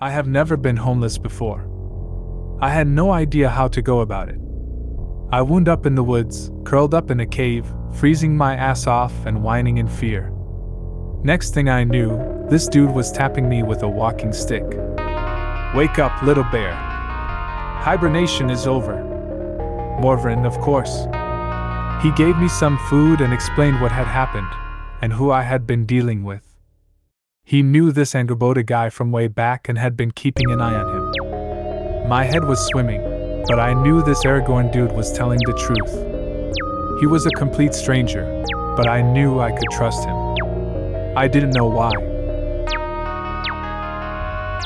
I have never been homeless before. I had no idea how to go about it. I wound up in the woods, curled up in a cave, freezing my ass off and whining in fear. Next thing I knew, this dude was tapping me with a walking stick. "Wake up, little bear. Hibernation is over." Morvrin, of course. He gave me some food and explained what had happened, and who I had been dealing with. He knew this Angerboda guy from way back and had been keeping an eye on him. My head was swimming, but I knew this Aragorn dude was telling the truth. He was a complete stranger, but I knew I could trust him. I didn't know why.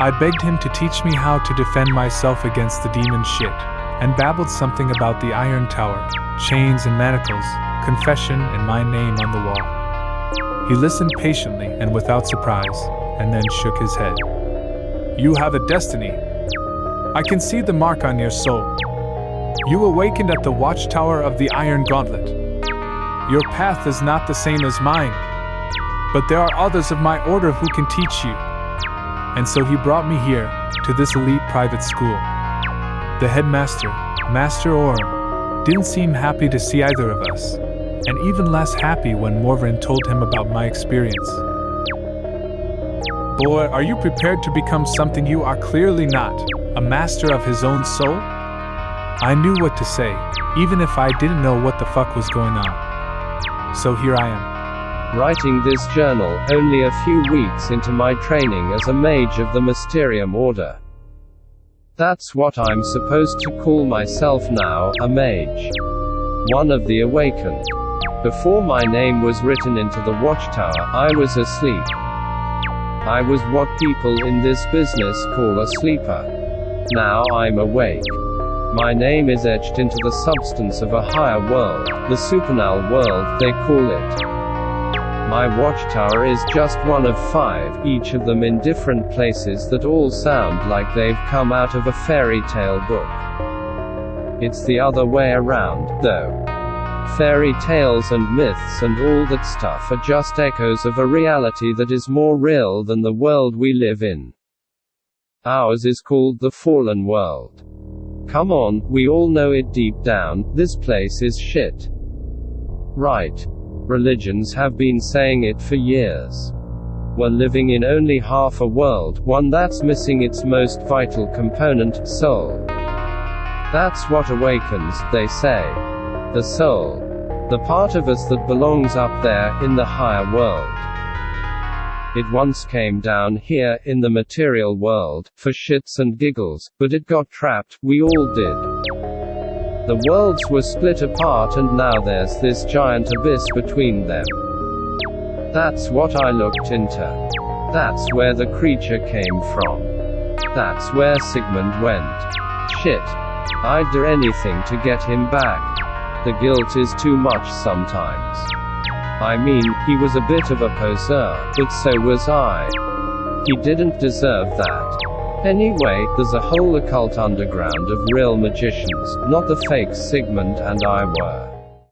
I begged him to teach me how to defend myself against the demon shit, and babbled something about the Iron Tower, chains and manacles, confession and my name on the wall. He listened patiently and without surprise, and then shook his head. "You have a destiny. I can see the mark on your soul. You awakened at the watchtower of the Iron Gauntlet. Your path is not the same as mine, but there are others of my order who can teach you." And so he brought me here, to this elite private school. The headmaster, Master Orm, didn't seem happy to see either of us, and even less happy when Morvrin told him about my experience. "Boy, are you prepared to become something you are clearly not, a master of his own soul?" I knew what to say, even if I didn't know what the fuck was going on. So here I am. Writing this journal, only a few weeks into my training as a mage of the Mysterium Order. That's what I'm supposed to call myself now, a mage. One of the awakened. Before my name was written into the watchtower, I was asleep. I was what people in this business call a sleeper. Now I'm awake. My name is etched into the substance of a higher world, the supernal world, they call it. My watchtower is just one of 5, each of them in different places that all sound like they've come out of a fairy tale book. It's the other way around, though. Fairy tales and myths and all that stuff are just echoes of a reality that is more real than the world we live in. Ours is called the fallen world. Come on, we all know it deep down, this place is shit. Right. Religions have been saying it for years. We're living in only half a world, one that's missing its most vital component, soul. That's what awakens, they say. The soul. The part of us that belongs up there, in the higher world. It once came down here, in the material world, for shits and giggles, but it got trapped, we all did. The worlds were split apart and now there's this giant abyss between them. That's what I looked into. That's where the creature came from. That's where Sigmund went. Shit. I'd do anything to get him back. The guilt is too much sometimes. I mean, he was a bit of a poser, but so was I. He didn't deserve that. Anyway, there's a whole occult underground of real magicians, not the fake Sigmund and I were.